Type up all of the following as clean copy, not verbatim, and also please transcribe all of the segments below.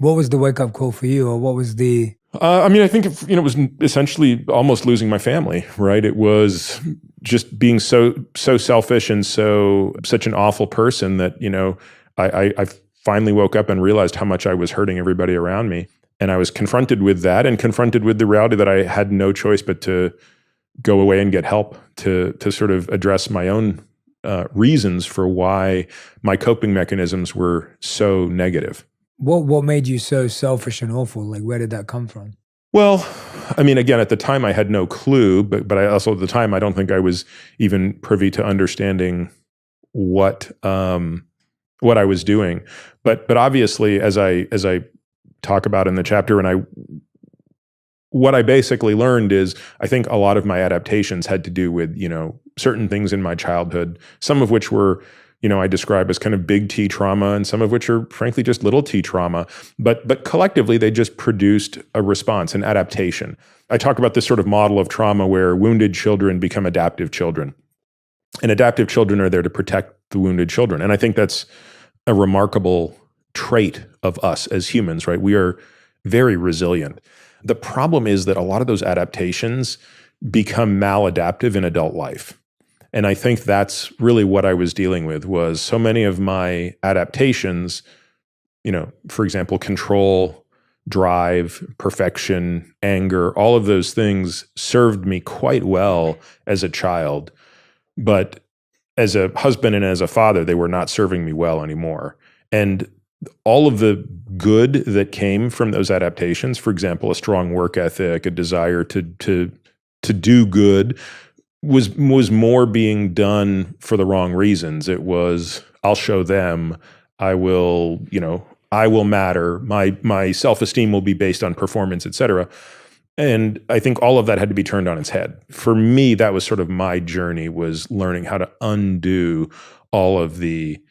What was the wake up call for you, or what was the? I mean, I think it was essentially almost losing my family, right? It was just being so selfish and such an awful person that I finally woke up and realized how much I was hurting everybody around me, and I was confronted with that, and confronted with the reality that I had no choice but to go away and get help to sort of address my own reasons for why my coping mechanisms were so negative. What made you so selfish and awful? Like, where did that come from? Well, I mean, again, at the time I had no clue, but I also at the time I don't think I was even privy to understanding what I was doing. But obviously, as I talk about in the chapter, what I basically learned is I think a lot of my adaptations had to do with certain things in my childhood, some of which were I describe as kind of big T trauma, and some of which are frankly just little t trauma. But collectively, they just produced a response, an adaptation. I talk about this sort of model of trauma where wounded children become adaptive children. And adaptive children are there to protect the wounded children. And I think that's a remarkable trait of us as humans, right? We are very resilient. The problem is that a lot of those adaptations become maladaptive in adult life. And I think that's really what I was dealing with, was so many of my adaptations, for example, control, drive, perfection, anger, all of those things served me quite well as a child. But as a husband and as a father, they were not serving me well anymore. And all of the good that came from those adaptations, for example, a strong work ethic, a desire to do good, was more being done for the wrong reasons. It was, I'll show them, I will matter, my self-esteem will be based on performance, et cetera. And I think all of that had to be turned on its head. For me, that was sort of my journey, was learning how to undo all of the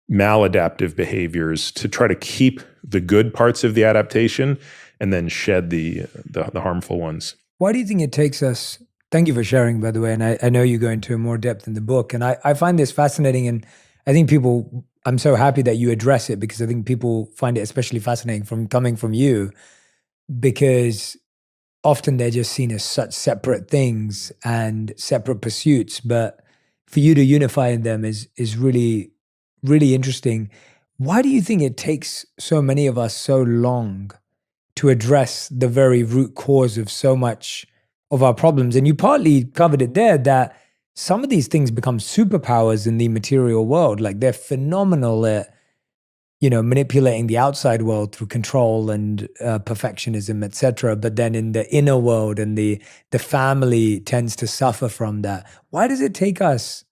maladaptive behaviors to try to keep the good parts of the adaptation and then shed the harmful ones. Why do you think it takes us? Thank you for sharing, by the way. And I know you go into more depth in the book. And I find this fascinating. And I think I'm so happy that you address it, because I think people find it especially fascinating coming from you, because often they're just seen as such separate things and separate pursuits. But for you to unify in them is really, really interesting. Why do you think it takes so many of us so long to address the very root cause of so much of our problems? And you partly covered it there, that some of these things become superpowers in the material world. Like, they're phenomenal at, manipulating the outside world through control and perfectionism, etc. But then in the inner world, and the family tends to suffer from that. Why does it take us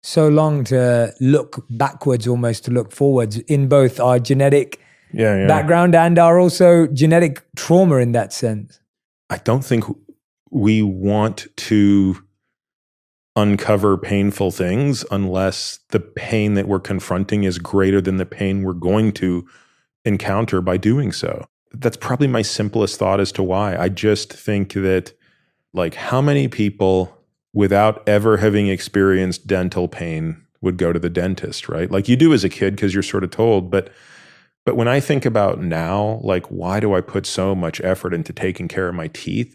so long to look backwards, almost to look forwards, in both our genetic background and our also genetic trauma in that sense? I don't think we want to uncover painful things unless the pain that we're confronting is greater than the pain we're going to encounter by doing so. That's probably my simplest thought as to why. I just think that, like, how many people without ever having experienced dental pain would go to the dentist, right? Like you do as a kid because you're sort of told, but when I think about now, like, why do I put so much effort into taking care of my teeth?